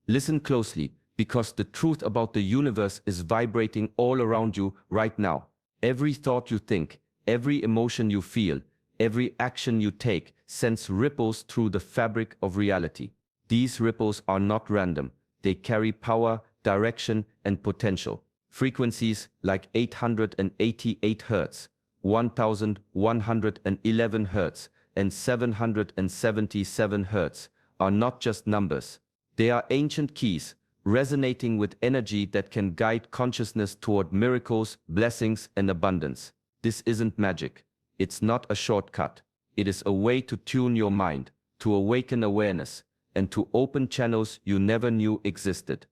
Listen closely, because the truth about the universe is vibrating all around you right now. Every thought you think, every emotion you feel, every action you take sends ripples through the fabric of reality. These ripples are not random. They carry power, direction, and potential. Frequencies like 888 Hz, 1111 Hz, and 777 Hz are not just numbers. They are ancient keys, resonating with energy that can guide consciousness toward miracles, blessings, and abundance. This isn't magic. It's not a shortcut. It is a way to tune your mind, to awaken awareness, and to open channels you never knew existed.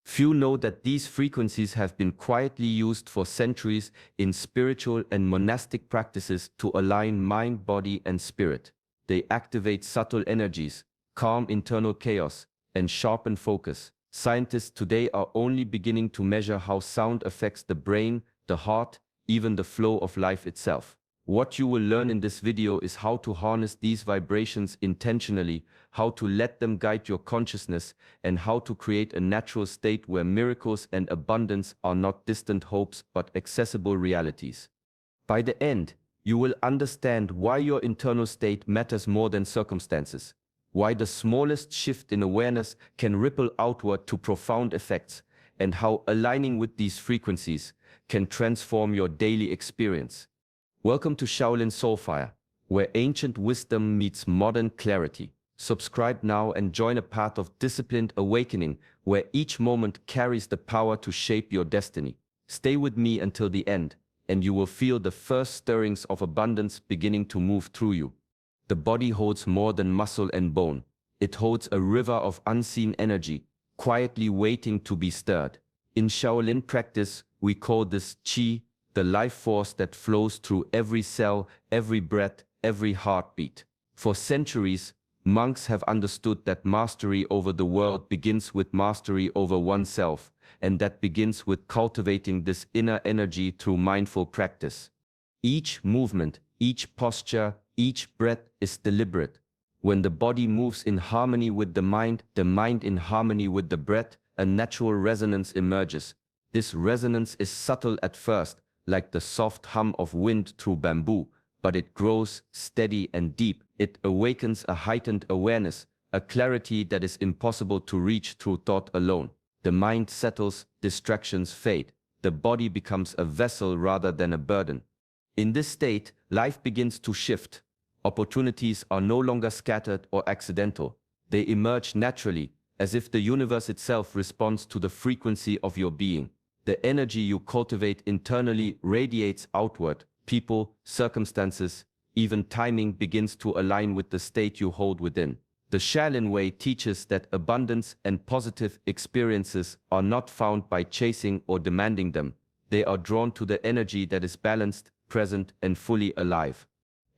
Few know that these frequencies have been quietly used for centuries in spiritual and monastic practices to align mind, body, and spirit. They activate subtle energies, calm internal chaos, and sharpen focus. Scientists today are only beginning to measure how sound affects the brain, the heart, even the flow of life itself. What you will learn in this video is how to harness these vibrations intentionally, how to let them guide your consciousness, and how to create a natural state where miracles and abundance are not distant hopes but accessible realities. By the end, you will understand why your internal state matters more than circumstances, why the smallest shift in awareness can ripple outward to profound effects, and how aligning with these frequencies can transform your daily experience. Welcome to Shaolin Soulfire, where ancient wisdom meets modern clarity. Subscribe now and join a path of disciplined awakening where each moment carries the power to shape your destiny. Stay with me until the end, and you will feel the first stirrings of abundance beginning to move through you. The body holds more than muscle and bone. It holds a river of unseen energy, quietly waiting to be stirred. In Shaolin practice, we call this qi, the life force that flows through every cell, every breath, every heartbeat. For centuries, monks have understood that mastery over the world begins with mastery over oneself, and that begins with cultivating this inner energy through mindful practice. Each movement, each posture, each breath is deliberate. When the body moves in harmony with the mind in harmony with the breath, a natural resonance emerges. This resonance is subtle at first, like the soft hum of wind through bamboo, but it grows steady and deep. It awakens a heightened awareness, a clarity that is impossible to reach through thought alone. The mind settles, distractions fade. The body becomes a vessel rather than a burden. In this state, life begins to shift. Opportunities are no longer scattered or accidental. They emerge naturally, as if the universe itself responds to the frequency of your being. The energy you cultivate internally radiates outward. People, circumstances, even timing begins to align with the state you hold within. The Shaolin way teaches that abundance and positive experiences are not found by chasing or demanding them. They are drawn to the energy that is balanced, present, and fully alive.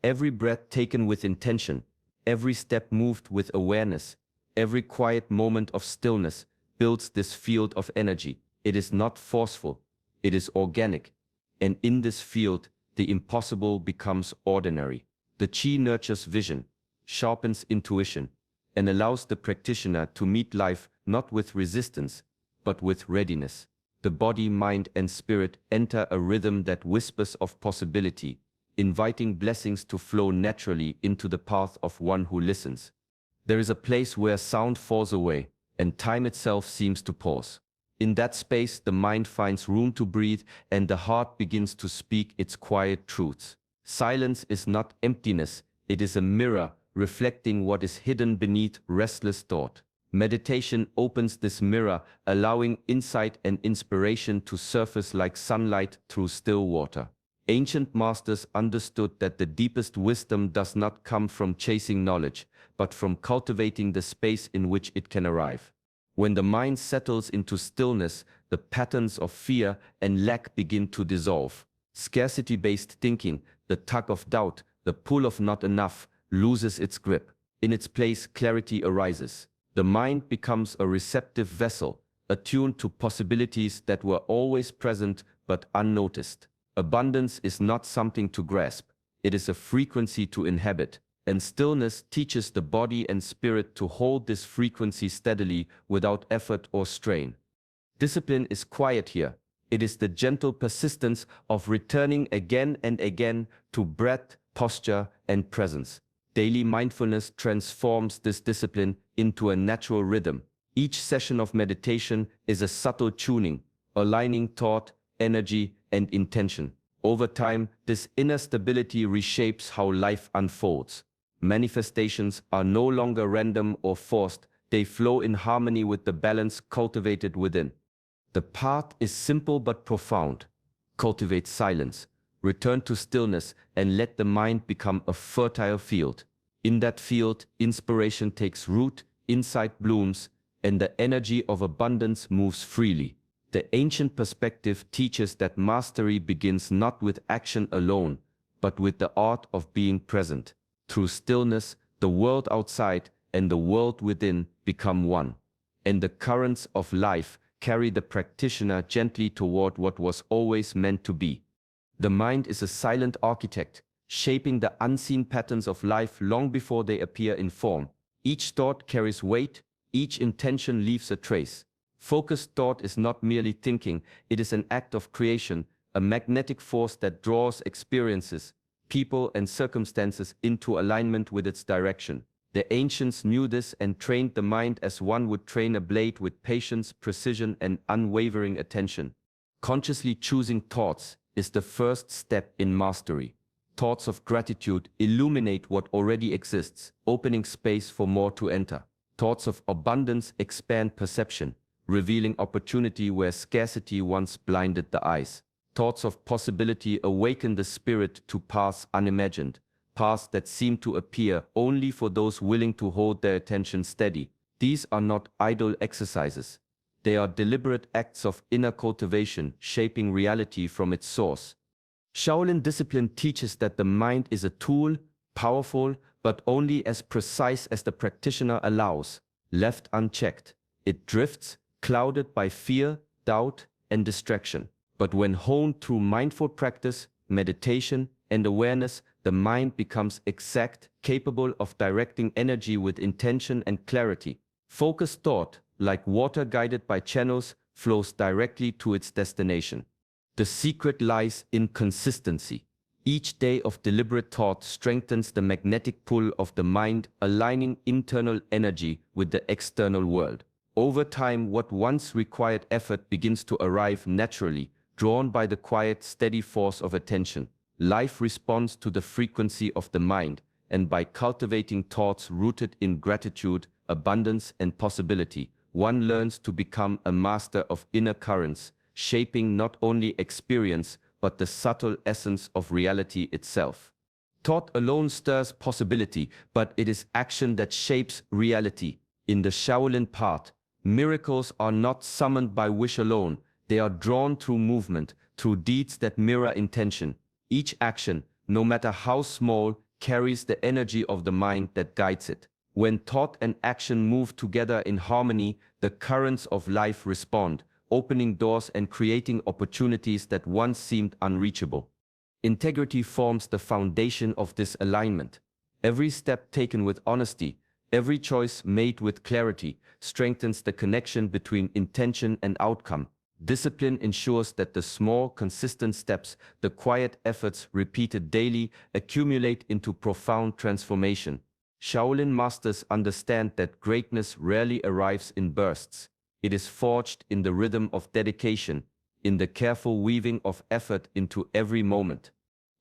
Every breath taken with intention, every step moved with awareness, every quiet moment of stillness builds this field of energy. It is not forceful, it is organic, and in this field, the impossible becomes ordinary. The qi nurtures vision, sharpens intuition, and allows the practitioner to meet life not with resistance, but with readiness. The body, mind, and spirit enter a rhythm that whispers of possibility, inviting blessings to flow naturally into the path of one who listens. There is a place where sound falls away, and time itself seems to pause. In that space, the mind finds room to breathe, and the heart begins to speak its quiet truths. Silence is not emptiness, it is a mirror reflecting what is hidden beneath restless thought. Meditation opens this mirror, allowing insight and inspiration to surface like sunlight through still water. Ancient masters understood that the deepest wisdom does not come from chasing knowledge, but from cultivating the space in which it can arrive. When the mind settles into stillness, the patterns of fear and lack begin to dissolve. Scarcity-based thinking, the tug of doubt, the pull of not enough, loses its grip. In its place, clarity arises. The mind becomes a receptive vessel, attuned to possibilities that were always present but unnoticed. Abundance is not something to grasp. It is a frequency to inhabit, and stillness teaches the body and spirit to hold this frequency steadily without effort or strain. Discipline is quiet here. It is the gentle persistence of returning again and again to breath, posture, and presence. Daily mindfulness transforms this discipline into a natural rhythm. Each session of meditation is a subtle tuning, aligning thought, energy, and intention. Over time, this inner stability reshapes how life unfolds. Manifestations are no longer random or forced, they flow in harmony with the balance cultivated within. The path is simple but profound. Cultivate silence, return to stillness, and let the mind become a fertile field. In that field, inspiration takes root, insight blooms, and the energy of abundance moves freely. The ancient perspective teaches that mastery begins not with action alone, but with the art of being present. Through stillness, the world outside and the world within become one, and the currents of life carry the practitioner gently toward what was always meant to be. The mind is a silent architect, shaping the unseen patterns of life long before they appear in form. Each thought carries weight, each intention leaves a trace. Focused thought is not merely thinking, it is an act of creation, a magnetic force that draws experiences, people, and circumstances into alignment with its direction. The ancients knew this and trained the mind as one would train a blade with patience, precision, and unwavering attention. Consciously choosing thoughts is the first step in mastery. Thoughts of gratitude illuminate what already exists, opening space for more to enter. Thoughts of abundance expand perception, revealing opportunity where scarcity once blinded the eyes. Thoughts of possibility awaken the spirit to paths unimagined, paths that seem to appear only for those willing to hold their attention steady. These are not idle exercises. They are deliberate acts of inner cultivation, shaping reality from its source. Shaolin discipline teaches that the mind is a tool, powerful, but only as precise as the practitioner allows. Left unchecked, it drifts, clouded by fear, doubt, and distraction. But when honed through mindful practice, meditation, and awareness, the mind becomes exact, capable of directing energy with intention and clarity. Focused thought, like water guided by channels, flows directly to its destination. The secret lies in consistency. Each day of deliberate thought strengthens the magnetic pull of the mind, aligning internal energy with the external world. Over time, what once required effort begins to arrive naturally, drawn by the quiet, steady force of attention. Life responds to the frequency of the mind, and by cultivating thoughts rooted in gratitude, abundance, and possibility, one learns to become a master of inner currents, shaping not only experience, but the subtle essence of reality itself. Thought alone stirs possibility, but it is action that shapes reality. In the Shaolin path, miracles are not summoned by wish alone, they are drawn through movement, through deeds that mirror intention. Each action, no matter how small, carries the energy of the mind that guides it. When thought and action move together in harmony, the currents of life respond, opening doors and creating opportunities that once seemed unreachable. Integrity forms the foundation of this alignment. Every step taken with honesty, every choice made with clarity, strengthens the connection between intention and outcome. Discipline ensures that the small, consistent steps, the quiet efforts repeated daily, accumulate into profound transformation. Shaolin masters understand that greatness rarely arrives in bursts. It is forged in the rhythm of dedication, in the careful weaving of effort into every moment.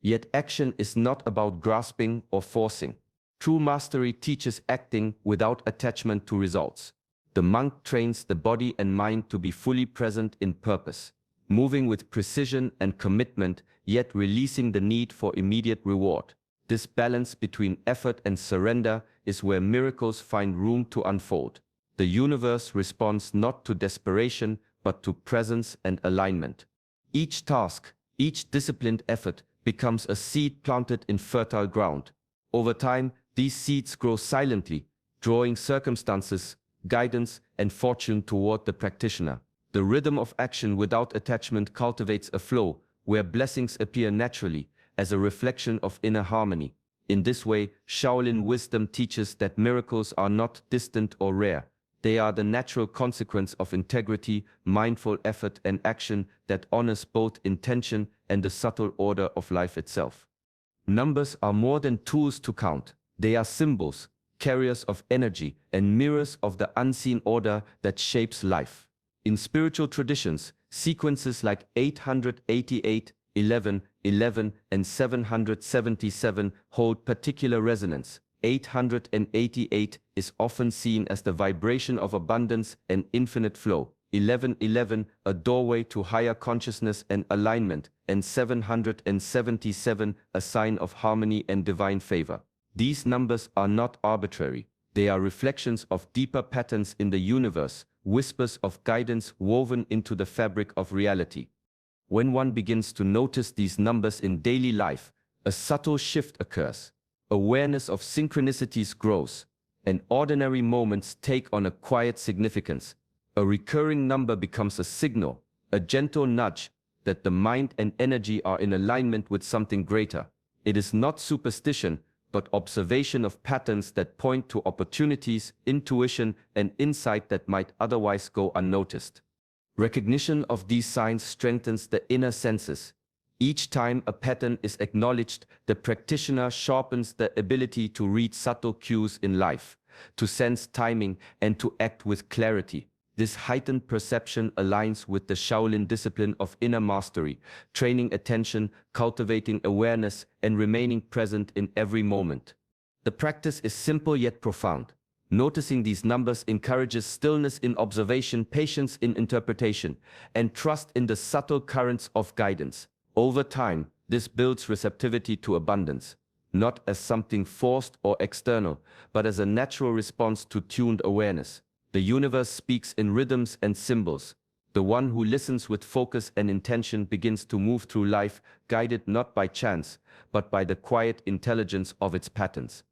Yet action is not about grasping or forcing. True mastery teaches acting without attachment to results. The monk trains the body and mind to be fully present in purpose, moving with precision and commitment, yet releasing the need for immediate reward. This balance between effort and surrender is where miracles find room to unfold. The universe responds not to desperation, but to presence and alignment. Each task, each disciplined effort becomes a seed planted in fertile ground. Over time, these seeds grow silently, drawing circumstances, guidance, and fortune toward the practitioner. The rhythm of action without attachment cultivates a flow where blessings appear naturally as a reflection of inner harmony. In this way, Shaolin wisdom teaches that miracles are not distant or rare. They are the natural consequence of integrity, mindful effort and action that honors both intention and the subtle order of life itself. Numbers are more than tools to count. They are symbols, carriers of energy, and mirrors of the unseen order that shapes life. In spiritual traditions, sequences like 888, 11, 11, and 777 hold particular resonance. 888 is often seen as the vibration of abundance and infinite flow. 1111, a doorway to higher consciousness and alignment, and 777, a sign of harmony and divine favor. These numbers are not arbitrary. They are reflections of deeper patterns in the universe, whispers of guidance woven into the fabric of reality. When one begins to notice these numbers in daily life, a subtle shift occurs. Awareness of synchronicities grows, and ordinary moments take on a quiet significance. A recurring number becomes a signal, a gentle nudge, that the mind and energy are in alignment with something greater. It is not superstition, but observation of patterns that point to opportunities, intuition, and insight that might otherwise go unnoticed. Recognition of these signs strengthens the inner senses. Each time a pattern is acknowledged, the practitioner sharpens the ability to read subtle cues in life, to sense timing, and to act with clarity. This heightened perception aligns with the Shaolin discipline of inner mastery, training attention, cultivating awareness, and remaining present in every moment. The practice is simple yet profound. Noticing these numbers encourages stillness in observation, patience in interpretation, and trust in the subtle currents of guidance. Over time, this builds receptivity to abundance, not as something forced or external, but as a natural response to tuned awareness. The universe speaks in rhythms and symbols. The one who listens with focus and intention begins to move through life, guided not by chance, but by the quiet intelligence of its patterns.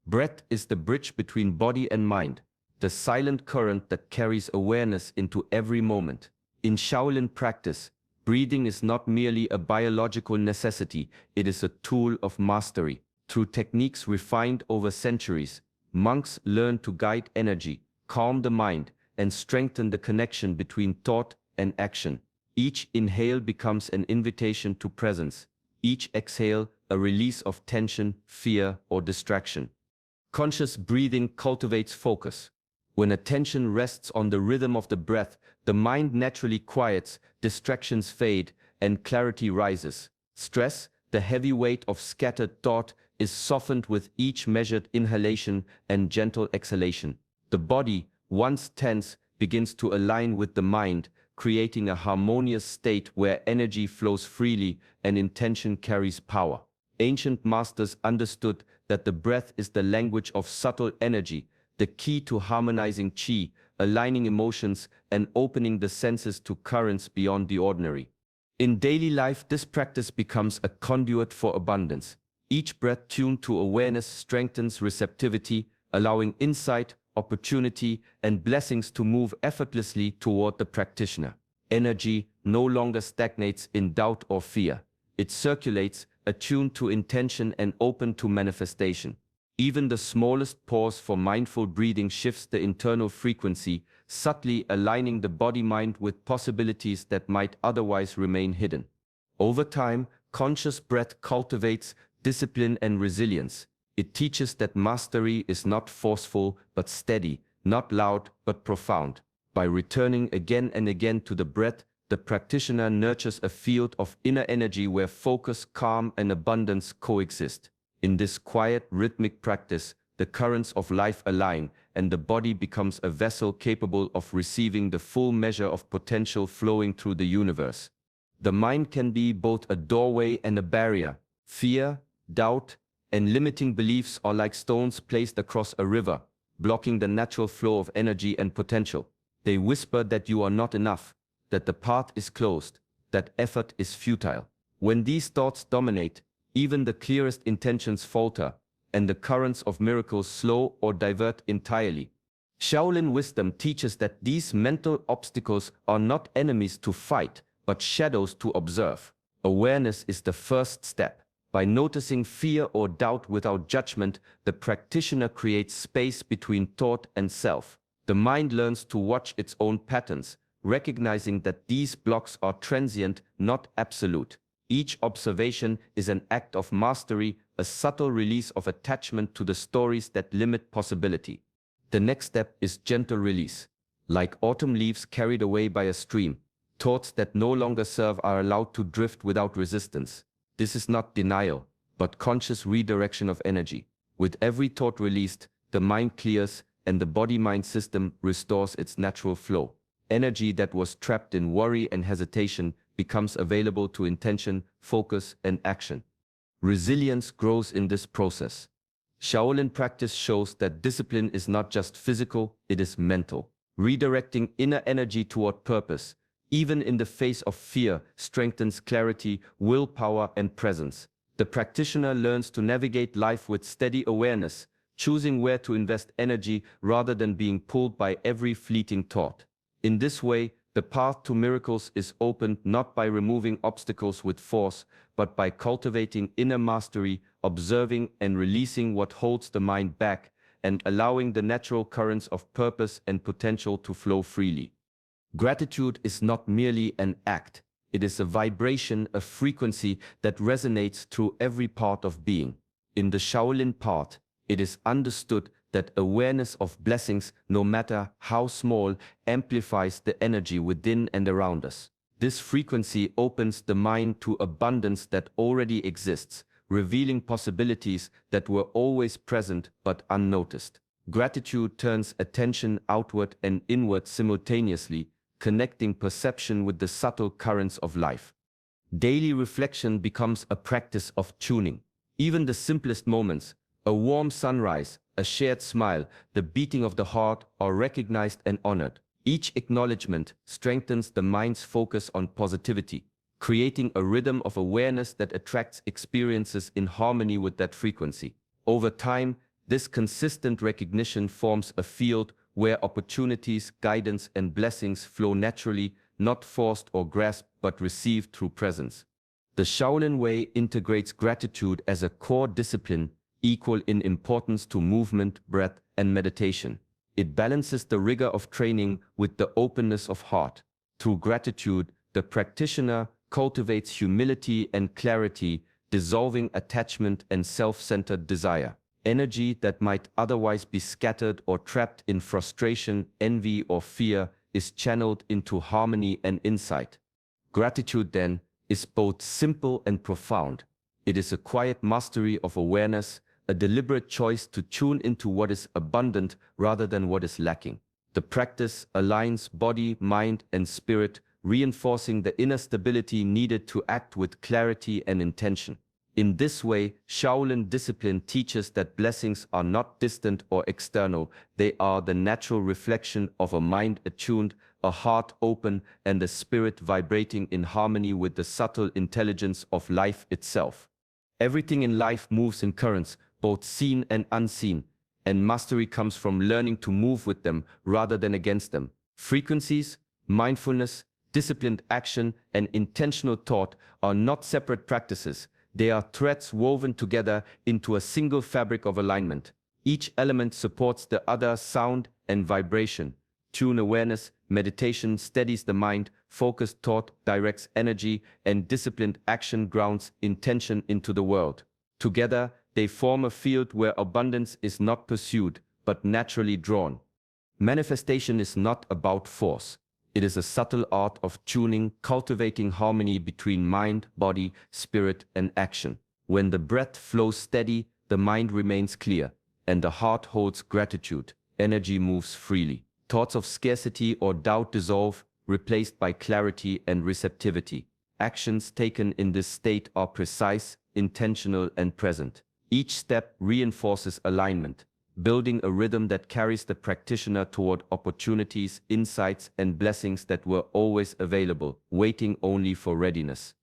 Breath is the bridge between body and mind, the silent current that carries awareness into every moment. In Shaolin practice, breathing is not merely a biological necessity, it is a tool of mastery. Through techniques refined over centuries, monks learn to guide energy, calm the mind, and strengthen the connection between thought and action. Each inhale becomes an invitation to presence, each exhale a release of tension, fear, or distraction. Conscious breathing cultivates focus. When attention rests on the rhythm of the breath, the mind naturally quiets, distractions fade, and clarity rises. Stress, the heavy weight of scattered thought, is softened with each measured inhalation and gentle exhalation. The body, once tense, begins to align with the mind, creating a harmonious state where energy flows freely and intention carries power. Ancient masters understood that the breath is the language of subtle energy, the key to harmonizing qi, aligning emotions, and opening the senses to currents beyond the ordinary. In daily life, this practice becomes a conduit for abundance. Each breath tuned to awareness strengthens receptivity, allowing insight, opportunity, and blessings to move effortlessly toward the practitioner. Energy no longer stagnates in doubt or fear. It circulates, attuned to intention and open to manifestation. Even the smallest pause for mindful breathing shifts the internal frequency, subtly aligning the body-mind with possibilities that might otherwise remain hidden. Over time, conscious breath cultivates discipline and resilience. It teaches that mastery is not forceful but steady, not loud but profound. By returning again and again to the breath, the practitioner nurtures a field of inner energy where focus, calm, and abundance coexist. In this quiet, rhythmic practice, the currents of life align, and the body becomes a vessel capable of receiving the full measure of potential flowing through the universe. The mind can be both a doorway and a barrier. Fear, doubt, and limiting beliefs are like stones placed across a river, blocking the natural flow of energy and potential. They whisper that you are not enough, that the path is closed, that effort is futile. When these thoughts dominate, even the clearest intentions falter, and the currents of miracles slow or divert entirely. Shaolin wisdom teaches that these mental obstacles are not enemies to fight, but shadows to observe. Awareness is the first step. By noticing fear or doubt without judgment, the practitioner creates space between thought and self. The mind learns to watch its own patterns, recognizing that these blocks are transient, not absolute. Each observation is an act of mastery, a subtle release of attachment to the stories that limit possibility. The next step is gentle release. Like autumn leaves carried away by a stream, thoughts that no longer serve are allowed to drift without resistance. This is not denial, but conscious redirection of energy. With every thought released, the mind clears and the body-mind system restores its natural flow. Energy that was trapped in worry and hesitation becomes available to intention, focus, and action. Resilience grows in this process. Shaolin practice shows that discipline is not just physical, it is mental. Redirecting inner energy toward purpose, even in the face of fear, strengthens clarity, willpower, and presence. The practitioner learns to navigate life with steady awareness, choosing where to invest energy rather than being pulled by every fleeting thought. In this way, the path to miracles is opened not by removing obstacles with force, but by cultivating inner mastery, observing and releasing what holds the mind back, and allowing the natural currents of purpose and potential to flow freely. Gratitude is not merely an act, it is a vibration, a frequency that resonates through every part of being. In the Shaolin path, it is understood that awareness of blessings, no matter how small, amplifies the energy within and around us. This frequency opens the mind to abundance that already exists, revealing possibilities that were always present but unnoticed. Gratitude turns attention outward and inward simultaneously, connecting perception with the subtle currents of life. Daily reflection becomes a practice of tuning. Even the simplest moments, a warm sunrise, a shared smile, the beating of the heart, are recognized and honored. Each acknowledgement strengthens the mind's focus on positivity, creating a rhythm of awareness that attracts experiences in harmony with that frequency. Over time, this consistent recognition forms a field where opportunities, guidance, and blessings flow naturally, not forced or grasped, but received through presence. The Shaolin Way integrates gratitude as a core discipline, equal in importance to movement, breath, and meditation. It balances the rigor of training with the openness of heart. Through gratitude, the practitioner cultivates humility and clarity, dissolving attachment and self-centered desire. Energy that might otherwise be scattered or trapped in frustration, envy, or fear is channeled into harmony and insight. Gratitude, then, is both simple and profound. It is a quiet mastery of awareness, a deliberate choice to tune into what is abundant rather than what is lacking. The practice aligns body, mind, and spirit, reinforcing the inner stability needed to act with clarity and intention. In this way, Shaolin discipline teaches that blessings are not distant or external, they are the natural reflection of a mind attuned, a heart open, and a spirit vibrating in harmony with the subtle intelligence of life itself. Everything in life moves in currents, both seen and unseen, and mastery comes from learning to move with them rather than against them. Frequencies, mindfulness, disciplined action, and intentional thought are not separate practices. They are threads woven together into a single fabric of alignment. Each element supports the other: sound and vibration. Tune awareness, meditation steadies the mind, focused thought directs energy, and disciplined action grounds intention into the world. Together, they form a field where abundance is not pursued, but naturally drawn. Manifestation is not about force. It is a subtle art of tuning, cultivating harmony between mind, body, spirit, and action. When the breath flows steady, the mind remains clear, and the heart holds gratitude. Energy moves freely. Thoughts of scarcity or doubt dissolve, replaced by clarity and receptivity. Actions taken in this state are precise, intentional, and present. Each step reinforces alignment, building a rhythm that carries the practitioner toward opportunities, insights, and blessings that were always available, waiting only for readiness.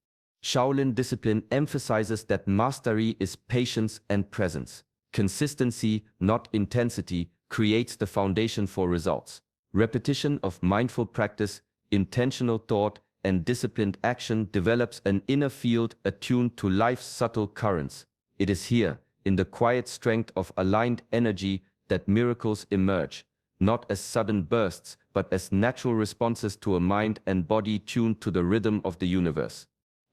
Shaolin discipline emphasizes that mastery is patience and presence. Consistency, not intensity, creates the foundation for results. Repetition of mindful practice, intentional thought, and disciplined action develops an inner field attuned to life's subtle currents. It is here, in the quiet strength of aligned energy, that miracles emerge, not as sudden bursts, but as natural responses to a mind and body tuned to the rhythm of the universe.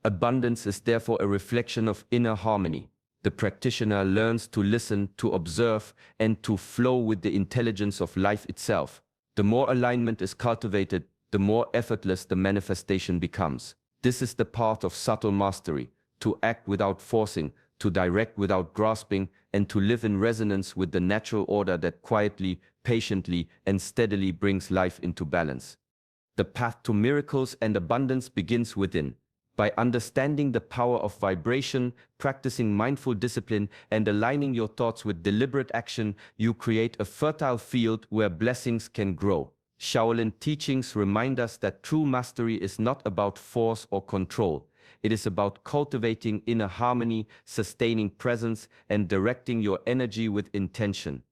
Abundance is therefore a reflection of inner harmony. The practitioner learns to listen, to observe, and to flow with the intelligence of life itself. The more alignment is cultivated, the more effortless the manifestation becomes. This is the path of subtle mastery, to act without forcing, to direct without grasping, and to live in resonance with the natural order that quietly, patiently, and steadily brings life into balance. The path to miracles and abundance begins within. By understanding the power of vibration, practicing mindful discipline, and aligning your thoughts with deliberate action, you create a fertile field where blessings can grow. Shaolin teachings remind us that true mastery is not about force or control. It is about cultivating inner harmony, sustaining presence, and directing your energy with intention.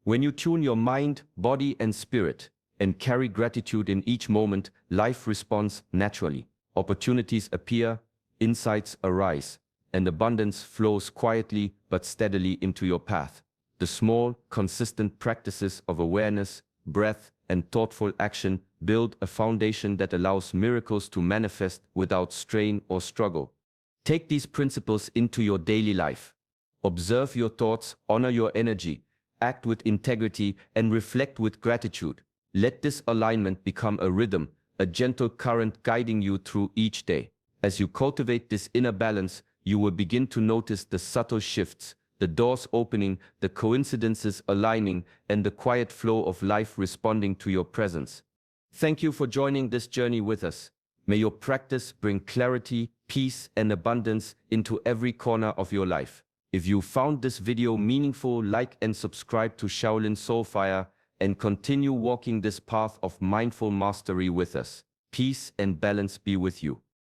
When you tune your mind, body, and spirit, and carry gratitude in each moment, life responds naturally. Opportunities appear, insights arise, and abundance flows quietly but steadily into your path. The small, consistent practices of awareness, breath, and thoughtful action build a foundation that allows miracles to manifest without strain or struggle. Take these principles into your daily life. Observe your thoughts, honor your energy, act with integrity, and reflect with gratitude. Let this alignment become a rhythm, a gentle current guiding you through each day. As you cultivate this inner balance, you will begin to notice the subtle shifts, the doors opening, the coincidences aligning, and the quiet flow of life responding to your presence. Thank you for joining this journey with us. May your practice bring clarity, peace, and abundance into every corner of your life. If you found this video meaningful, like and subscribe to Shaolin Soulfire and continue walking this path of mindful mastery with us. Peace and balance be with you.